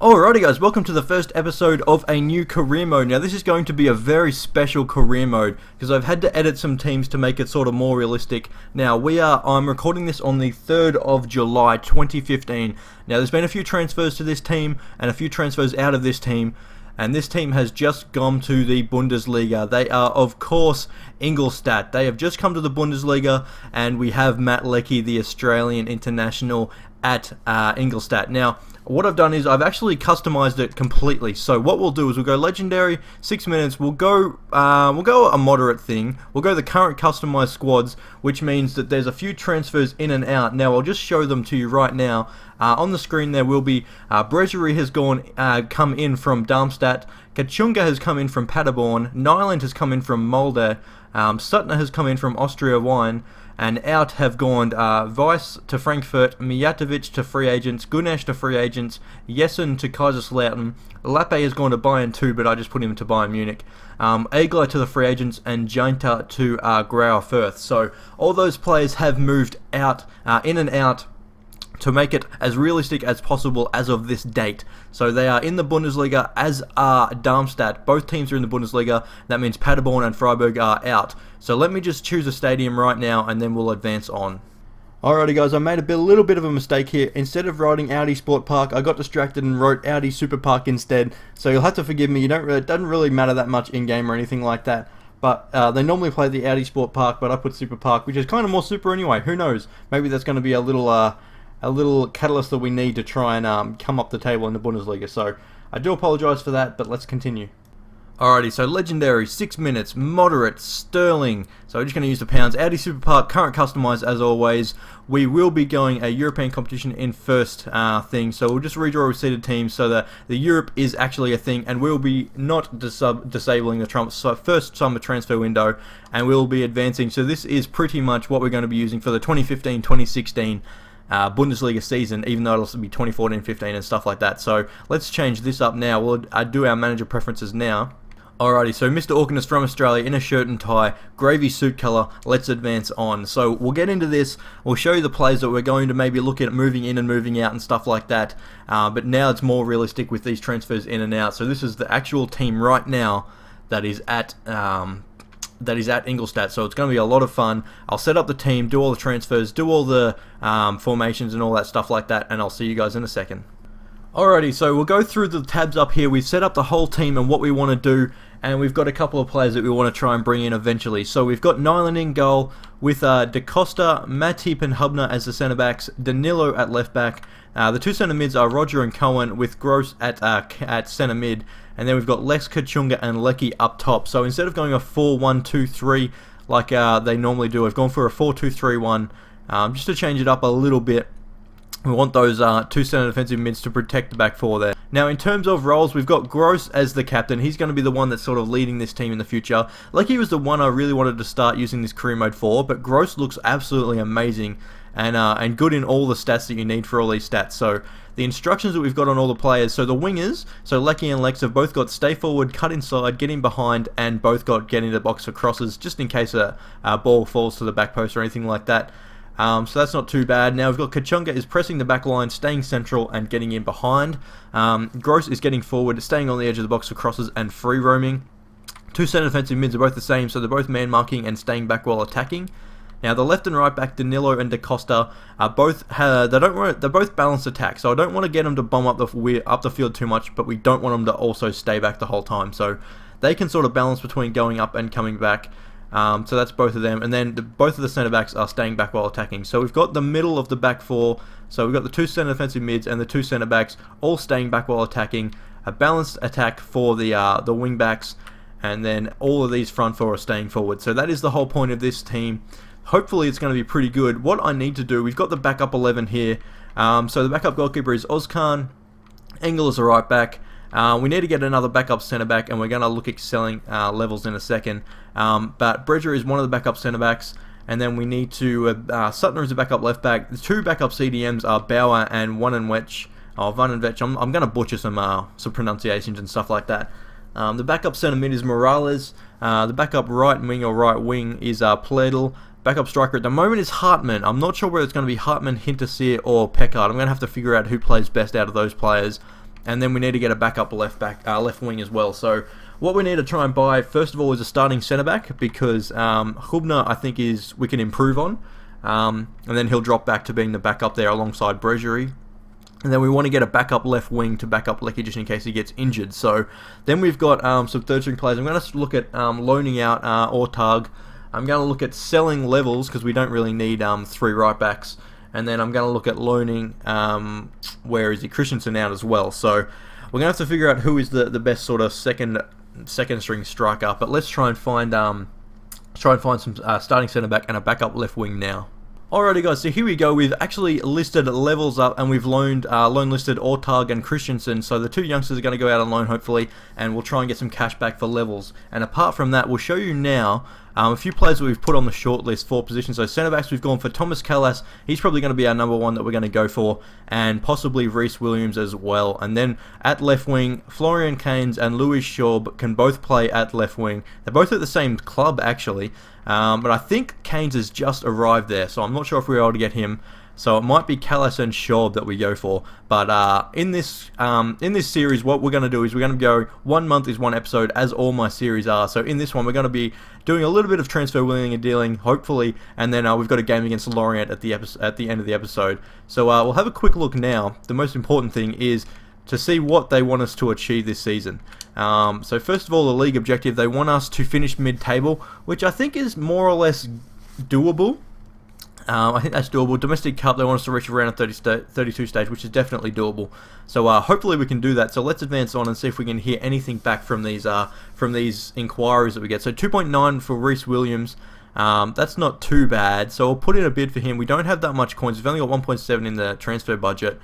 Alrighty guys, welcome to the first episode of a new career mode. Now this is going to be a very special career mode because I've had to edit some teams to make it sort of more realistic. Now I'm recording this on the 3rd of July 2015. Now there's been a few transfers to this team and a few transfers out of this team. And this team has just gone to the Bundesliga. They are, of course, Ingolstadt. They have just come to the Bundesliga, and we have Matt Leckie, the Australian international, at Ingolstadt. Now, what I've done is I've actually customized it completely. So what we'll do is we'll go legendary, 6 minutes. We'll go a moderate thing. We'll go the current customized squads, which means that there's a few transfers in and out. Now I'll just show them to you right now. On the screen there will be Bregerie has come in from Darmstadt, Kachunga has come in from Paderborn, Nyland has come in from Molde, Suttner has come in from Austria Wien, and out have gone Weiss to Frankfurt, Mijatovic to free agents, Gunesh to free agents, Jessen to Kaiserslautern, Lappe has gone to Bayern too, but I just put him to Bayern Munich, Egler to the free agents, and Jainta to Grauer Fürth. So all those players have moved out, in and out, to make it as realistic as possible as of this date. So they are in the Bundesliga, as are Darmstadt. Both teams are in the Bundesliga. That means Paderborn and Freiburg are out. So let me just choose a stadium right now and then we'll advance on. Alrighty guys, I made a little bit of a mistake here. Instead of writing Audi Sport Park, I got distracted and wrote Audi Super Park instead. So you'll have to forgive me. It doesn't really matter that much in-game or anything like that. But they normally play the Audi Sport Park, but I put Super Park, which is kind of more super anyway. Who knows? Maybe that's going to be a little catalyst that we need to try and come up the table in the Bundesliga. So I do apologise for that, but let's continue. Alrighty, so legendary, 6 minutes, moderate, sterling. So we're just going to use the pounds. Audi Super Park, current customised as always. We will be going a European competition in first thing. So we'll just redraw seeded teams so that the Europe is actually a thing, and we'll be not disabling the first summer transfer window, and we'll be advancing. So this is pretty much what we're going to be using for the 2015-2016 Bundesliga season, even though it'll be 2014-15 and stuff like that. So let's change this up now. We'll do our manager preferences now. Alrighty, so Mr. Orkin from Australia in a shirt and tie, gravy suit colour. Let's advance on. So we'll get into this. We'll show you the players that we're going to maybe look at moving in and moving out and stuff like that. But now it's more realistic with these transfers in and out. So this is the actual team right now that is at Ingolstadt, so it's going to be a lot of fun. I'll set up the team, do all the transfers, do all the formations and all that stuff like that, and I'll see you guys in a second. Alrighty, so we'll go through the tabs up here. We've set up the whole team and what we want to do, and we've got a couple of players that we want to try and bring in eventually. So we've got Nyland in goal with Da Costa, Matip and Hubner as the centre-backs, Danilo at left-back. The two centre-mids are Roger and Cohen with Gross at centre-mid. And then we've got Lex Kachunga and Leckie up top. So instead of going a 4-1-2-3 like they normally do, I've gone for a 4-2-3-1 just to change it up a little bit. We want those two centre defensive mids to protect the back four there. Now in terms of roles, we've got Gross as the captain. He's going to be the one that's sort of leading this team in the future. Leckie was the one I really wanted to start using this career mode for, but Gross looks absolutely amazing and good in all the stats that you need for all these stats. So the instructions that we've got on all the players, so the wingers, so Leckie and Lex have both got stay forward, cut inside, get in behind, and both got get into the box for crosses, just in case a ball falls to the back post or anything like that. So that's not too bad. Now we've got Kachunga is pressing the back line, staying central and getting in behind. Gross is getting forward, staying on the edge of the box for crosses and free roaming. Two centre defensive mids are both the same, so they're both man marking and staying back while attacking. Now the left and right back, Danilo and Da Costa, are both they're both balanced attack. So I don't want to get them to bomb up the field too much, but we don't want them to also stay back the whole time. So they can sort of balance between going up and coming back. So that's both of them, and then both of the centre backs are staying back while attacking. So we've got the middle of the back four. So we've got the two centre defensive mids and the two centre backs all staying back while attacking. A balanced attack for the wing backs, and then all of these front four are staying forward. So that is the whole point of this team. Hopefully it's going to be pretty good. What I need to do, we've got the backup 11 here. So the backup goalkeeper is Ozkan. Engel is the right back. We need to get another backup centre back, and we're going to look at selling levels in a second. But Breger is one of the backup centre backs, and then we need to Suttner is a backup left back. The two backup CDMs are Bauer and Van and Vetch. I'm going to butcher some pronunciations and stuff like that. The backup centre mid is Morales. The backup right wing is Pledel. Backup striker at the moment is Hartmann. I'm not sure whether it's going to be Hartmann, Hinterseer, or Peckard. I'm going to have to figure out who plays best out of those players. and then we need to get a backup left wing as well. So what we need to try and buy first of all is a starting centre back, because Hubner I think we can improve on, and then he'll drop back to being the backup there alongside Bregerie. And then we want to get a backup left wing to back up Lecky just in case he gets injured. So then we've got some third string players. I'm going to look at loaning out Ortag. I'm going to look at selling Levels because we don't really need 3 right backs. And then I'm going to look at loaning, where is he, Christensen out as well. So we're going to have to figure out who is the best sort of second string striker. But let's try and find some starting centre back and a backup left wing now. Alrighty guys, so here we go. We've actually listed Levels up, and we've loan listed Ortag and Christensen. So the 2 youngsters are going to go out on loan hopefully, and we'll try and get some cash back for Levels. And apart from that, we'll show you now a few players that we've put on the short list for positions. So centre backs, we've gone for Thomas Callas. He's probably going to be our number 1 that we're going to go for, and possibly Rhys Williams as well. And then at left wing, Florian Kainz and Louis Schaub can both play at left wing. They're both at the same club actually. But I think Kainz has just arrived there, so I'm not sure if we're able to get him. So it might be Callas and Schaub that we go for. But in this series, what we're going to do is we're going to go 1 month is 1 episode, as all my series are. So in this one, we're going to be doing a little bit of transfer wheeling and dealing, hopefully, and then we've got a game against Lorient at the end of the episode. So we'll have a quick look now. The most important thing is to see what they want us to achieve this season. So first of all, the league objective, they want us to finish mid-table, which I think is more or less doable. I think that's doable. Domestic Cup, they want us to reach around a 32 stage, which is definitely doable. So hopefully we can do that. So let's advance on and see if we can hear anything back from these inquiries that we get. So 2.9 for Rhys Williams. That's not too bad. So we'll put in a bid for him. We don't have that much coins. We've only got 1.7 in the transfer budget.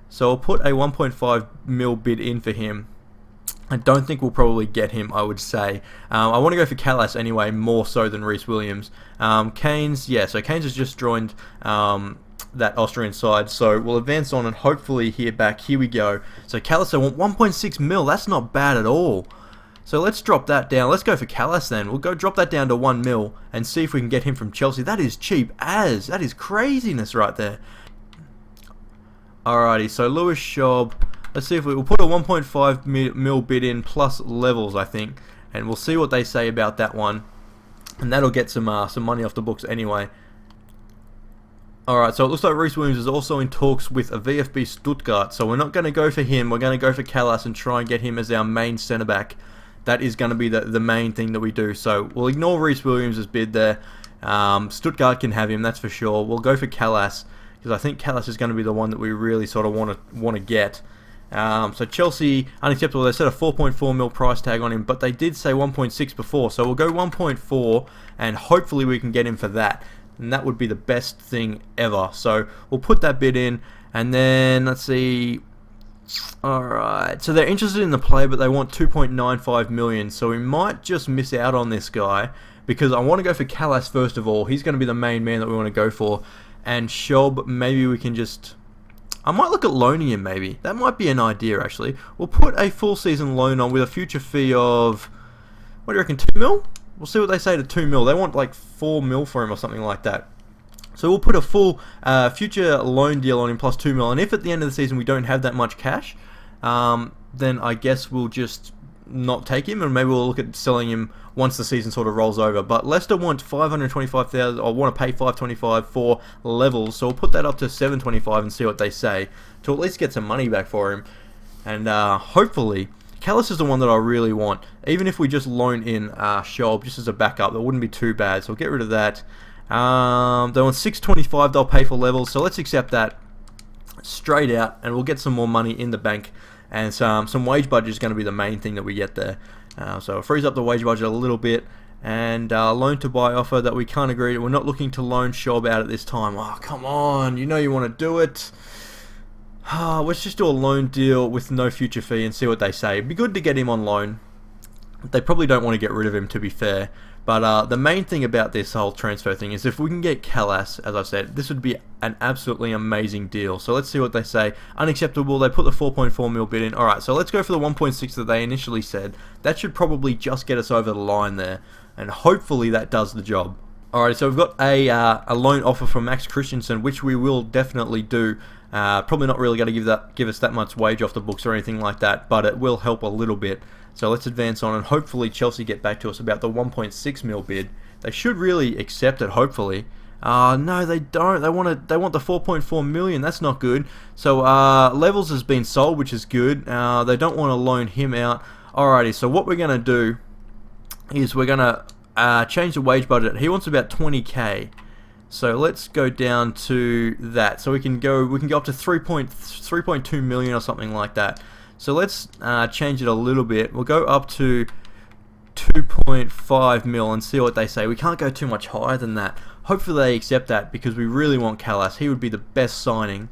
So I'll put a 1.5 mil bid in for him. I don't think we'll probably get him, I would say. I want to go for Callas anyway, more so than Rhys Williams. Kainz, yeah, so Kainz has just joined that Austrian side, so we'll advance on and hopefully hear back. Here we go. So Callas, I want 1.6 mil, that's not bad at all. So let's drop that down. Let's go for Callas then. We'll go drop that down to 1 mil and see if we can get him from Chelsea. That is cheap as. That is craziness right there. Alrighty, so Louis Schaub. Let's see if we'll put a 1.5 mil bid in plus Levels, I think, and we'll see what they say about that one, and that'll get some money off the books anyway. Alright, so it looks like Rhys Williams is also in talks with a VfB Stuttgart, so we're not going to go for him. We're going to go for Callas and try and get him as our main centre back. That is going to be the main thing that we do. So we'll ignore Rhys Williams' bid there. Stuttgart can have him, that's for sure. We'll go for Callas, because I think Callas is going to be the one that we really sort of want to get. So Chelsea, unacceptable. They set a 4.4 mil price tag on him, but they did say 1.6 before. So we'll go 1.4, and hopefully we can get him for that. And that would be the best thing ever. So we'll put that bid in, and then let's see. Alright, so they're interested in the player, but they want 2.95 million. So we might just miss out on this guy, because I want to go for Callas first of all. He's going to be the main man that we want to go for. And Schaub, maybe we can just... I might look at loaning him maybe. That might be an idea actually. We'll put a full season loan on with a future fee of... What do you reckon, 2 mil? We'll see what they say to 2 mil. They want like 4 mil for him or something like that. So we'll put a full future loan deal on him plus 2 mil. And if at the end of the season we don't have that much cash, then I guess we'll just not take him, and maybe we'll look at selling him once the season sort of rolls over. But Leicester want 525,000, or want to pay 525 for Levels, so we'll put that up to 725 and see what they say to at least get some money back for him. And hopefully Callas is the one that I really want. Even if we just loan in Schaub just as a backup, that wouldn't be too bad. So we'll get rid of that. They want 625. They'll pay for Levels, so let's accept that straight out, and we'll get some more money in the bank. And some wage budget is going to be the main thing that we get there. So it frees up the wage budget a little bit. And loan to buy offer that we can't agree to. We're not looking to loan Schaub out at this time. Oh, come on. You know you want to do it. Let's just do a loan deal with no future fee and see what they say. It'd be good to get him on loan. They probably don't want to get rid of him, to be fair. But the main thing about this whole transfer thing is if we can get Callas, as I said, this would be an absolutely amazing deal. So let's see what they say. Unacceptable, they put the 4.4 mil bid in. Alright, so let's go for the 1.6 that they initially said. That should probably just get us over the line there. And hopefully that does the job. Alright, so we've got a loan offer from Max Christensen, which we will definitely do. Probably not really going to give us that much wage off the books or anything like that, but it will help a little bit. So let's advance on, and hopefully Chelsea get back to us about the 1.6 mil bid. They should really accept it, hopefully. No, they don't. They want the 4.4 million. That's not good. So Levels has been sold, which is good. They don't want to loan him out. Alrighty. So what we're gonna do is we're gonna change the wage budget. He wants about 20k. So let's go down to that. So we can go up to 3.2 million or something like that. So let's change it a little bit. We'll go up to 2.5 mil and see what they say. We can't go too much higher than that. Hopefully they accept that because we really want Callas. He would be the best signing.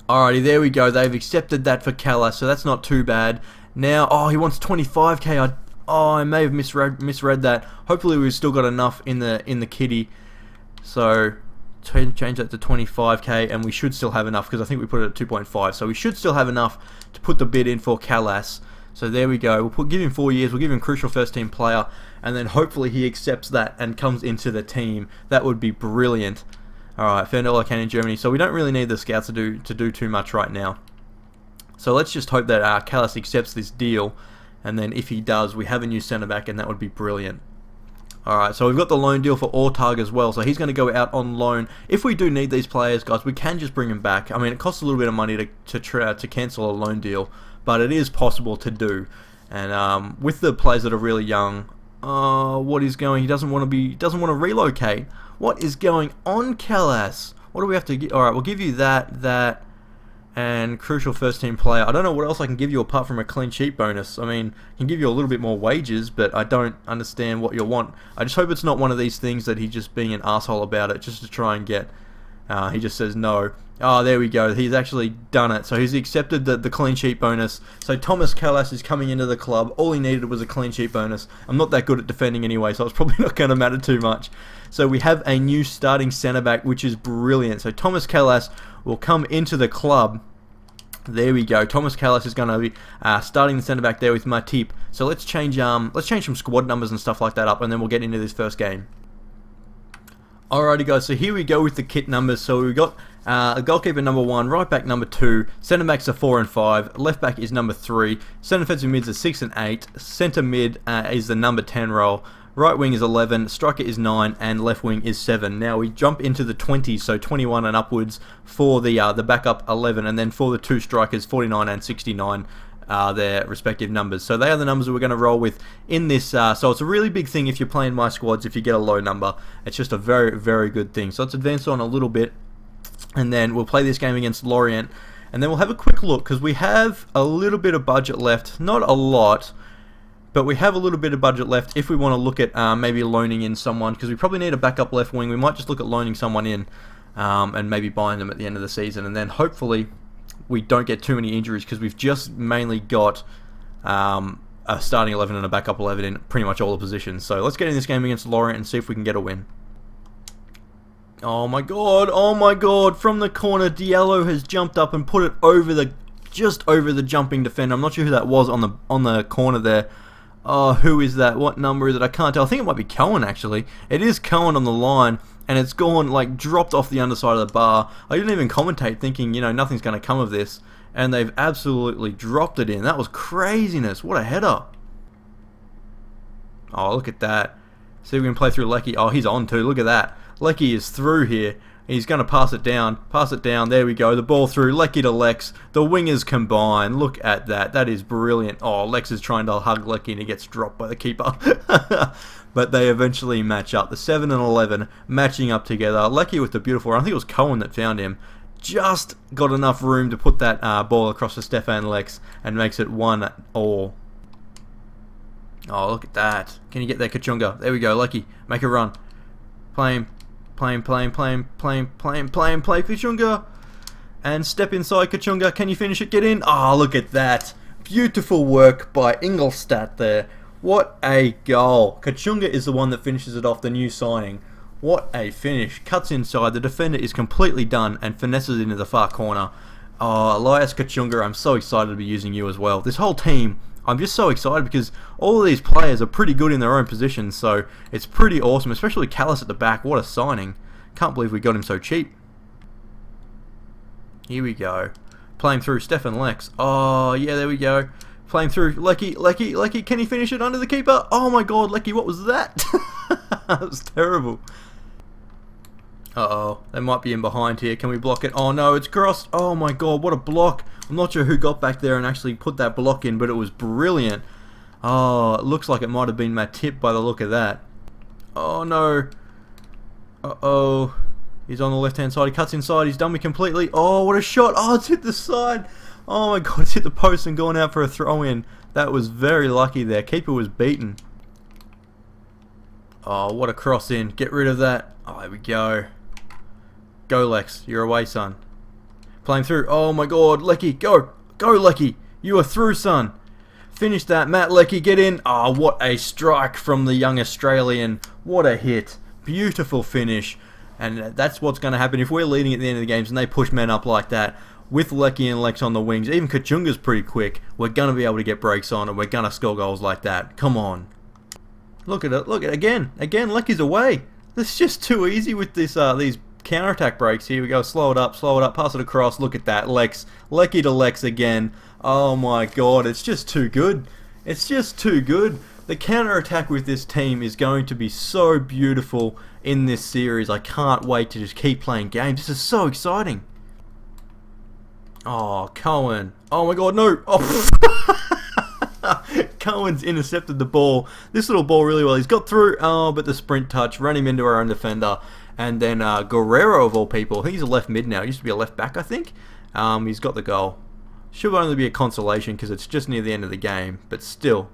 Alrighty, there we go. They've accepted that for Callas, so that's not too bad. Now, oh, he wants 25k. I may have misread that. Hopefully we've still got enough in the kitty. So change that to 25k, and we should still have enough because I think we put it at 2.5. So we should still have enough to put the bid in for Callas. So there we go. We'll give him 4 years. We'll give him crucial first team player, and then hopefully he accepts that and comes into the team. That would be brilliant. All right, $1 can in Germany. So we don't really need the scouts to do too much right now. So let's just hope that Callas accepts this deal, and then if he does, we have a new centre back, and that would be brilliant. Alright, so we've got the loan deal for Ortag as well, so he's going to go out on loan. If we do need these players, guys, we can just bring him back. I mean, it costs a little bit of money to cancel a loan deal, but it is possible to do. And with the players that are really young, he doesn't want to relocate. What is going on, Callas? What do we have to get? Alright, we'll give you that, and crucial first team player. I don't know what else I can give you apart from a clean sheet bonus. I mean, I can give you a little bit more wages, but I don't understand what you want. I just hope it's not one of these things that he's just being an asshole about it just to try and get. He just says no. Oh, there we go. He's actually done it. So he's accepted the clean sheet bonus. So Thomas Callas is coming into the club. All he needed was a clean sheet bonus. I'm not that good at defending anyway, so it's probably not going to matter too much. So we have a new starting centre back, which is brilliant. So Thomas Callas will come into the club. There we go. Thomas Callas is going to be starting the centre back there with Matip. So let's change some squad numbers and stuff like that up, and then we'll get into this first game. Alrighty, guys. So here we go with the kit numbers. So we've got goalkeeper number 1, right back number 2, centre backs are 4 and 5, left back is number 3, centre defensive mids are 6 and 8, centre mid is the number 10 role. Right wing is 11, striker is 9, and left wing is 7. Now we jump into the 20s, so 21 and upwards for the backup 11, and then for the 2 strikers, 49 and 69, their respective numbers. So they are the numbers that we're going to roll with in this. So it's a really big thing if you're playing my squads. If you get a low number, it's just a very, very good thing. So let's advance on a little bit, and then we'll play this game against Lorient, and then we'll have a quick look because we have a little bit of budget left, not a lot. But we have a little bit of budget left if we want to look at maybe loaning in someone, because we probably need a backup left wing. We might just look at loaning someone in and maybe buying them at the end of the season. And then hopefully we don't get too many injuries, because we've just mainly got a starting 11 and a backup 11 in pretty much all the positions. So let's get in this game against Lorient and see if we can get a win. Oh my god, from the corner, Diallo has jumped up and put it just over the jumping defender. I'm not sure who that was on the corner there. Oh, who is that? What number is it? I can't tell. I think it might be Cohen, actually. It is Cohen on the line, and it's gone, dropped off the underside of the bar. I didn't even commentate thinking, nothing's going to come of this, and they've absolutely dropped it in. That was craziness. What a header. Oh, look at that. See if we can play through Lecky. Oh, he's on too. Look at that. Lecky is through here. He's going to pass it down. There we go. The ball through. Lecky to Lex. The wingers combine. Look at that. That is brilliant. Oh, Lex is trying to hug Lecky and he gets dropped by the keeper. But they eventually match up. The 7 and 11 matching up together. Lecky with the beautiful run. I think it was Cohen that found him. Just got enough room to put that ball across to Stefan Lex and makes it 1-1. Oh, look at that. Can you get there, Kachunga? There we go. Lecky. Make a run. Play him. Play Kachunga, and step inside Kachunga. Can you finish it? Get in. Oh, look at that. Beautiful work by Ingolstadt there. What a goal. Kachunga is the one that finishes it off, the new signing. What a finish. Cuts inside. The defender is completely done and finesses into the far corner. Oh, Elias Kachunga, I'm so excited to be using you as well. This whole team, I'm just so excited because all of these players are pretty good in their own positions, so it's pretty awesome, especially Callas at the back. What a signing. Can't believe we got him so cheap. Here we go. Playing through Stefan Lex. Oh, yeah, there we go. Playing through Lecky. Can he finish it under the keeper? Oh my god, Lecky, what was that? That was terrible. Uh-oh, they might be in behind here. Can we block it? Oh no, it's crossed. Oh my god, what a block. I'm not sure who got back there and actually put that block in, but it was brilliant. Oh, it looks like it might have been Matip by the look of that. Oh no. Uh-oh. He's on the left-hand side. He cuts inside. He's done me completely. Oh, what a shot. Oh, it's hit the side. Oh my god, it's hit the post and gone out for a throw-in. That was very lucky there. Keeper was beaten. Oh, what a cross in. Get rid of that. Oh, there we go. Go, Lex. You're away, son. Playing through. Oh my god, Lecky, go. Go, Lecky. You are through, son. Finish that, Matt Lecky. Get in. Oh, what a strike from the young Australian. What a hit. Beautiful finish. And that's what's going to happen if we're leading at the end of the games and they push men up like that. With Lecky and Lex on the wings, even Kachunga's pretty quick. We're going to be able to get breaks on and we're going to score goals like that. Come on. Look at it. Look at it again. Again, Lecky's away. This is just too easy with this these counter-attack breaks. Here we go. Slow it up. Pass it across. Look at that. Lecky to Lex again. Oh my god. It's just too good. It's just too good. The counter-attack with this team is going to be so beautiful in this series. I can't wait to just keep playing games. This is so exciting. Oh, Cohen. Oh my god, no. Oh. Cohen's intercepted the ball. This little ball really well. He's got through. Oh, but the sprint touch ran him into our own defender. And then Guerrero, of all people. He's a left mid now. He used to be a left back, I think. He's got the goal. Should only be a consolation because it's just near the end of the game. But still.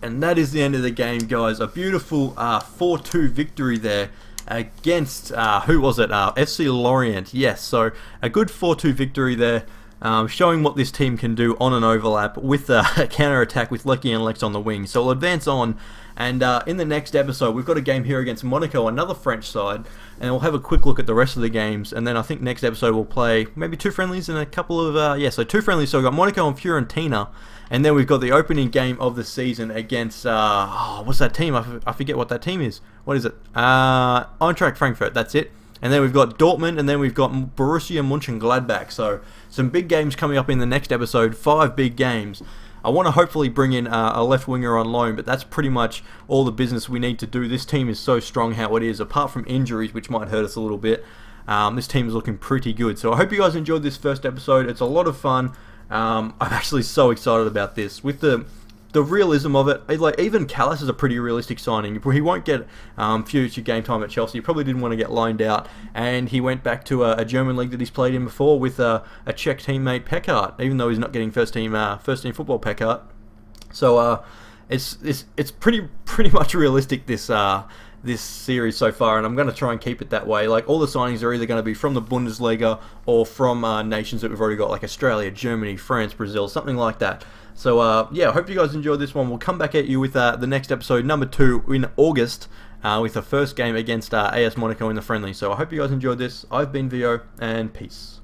And that is the end of the game, guys. A beautiful 4-2 victory there against, who was it? FC Lorient. Yes, so a good 4-2 victory there. Showing what this team can do on an overlap with a counter-attack with Lecky and Lex on the wing. So we'll advance on, and in the next episode we've got a game here against Monaco, another French side, and we'll have a quick look at the rest of the games, and then I think next episode we'll play maybe 2 friendlies and a couple of, so 2 friendlies. So we've got Monaco and Fiorentina, and then we've got the opening game of the season against, what's that team? I forget what that team is. What is it? Eintracht Frankfurt, that's it. And then we've got Dortmund, and then we've got Borussia Mönchengladbach. So some big games coming up in the next episode. 5 big games. I want to hopefully bring in a left winger on loan, but that's pretty much all the business we need to do. This team is so strong how it is, apart from injuries, which might hurt us a little bit. This team is looking pretty good. So I hope you guys enjoyed this first episode. It's a lot of fun. I'm actually so excited about this. With the realism of it, like even Callas is a pretty realistic signing. He won't get future game time at Chelsea. He probably didn't want to get loaned out, and he went back to a German league that he's played in before with a Czech teammate Pekart, even though he's not getting first team football Pekart. So it's pretty much realistic this series so far, and I'm going to try and keep it that way. Like all the signings are either going to be from the Bundesliga or from nations that we've already got, like Australia, Germany, France, Brazil, something like that. So yeah, I hope you guys enjoyed this one. We'll come back at you with the next episode, number 2, in August, with the first game against AS Monaco in the friendly. So I hope you guys enjoyed this. I've been Vio, and peace.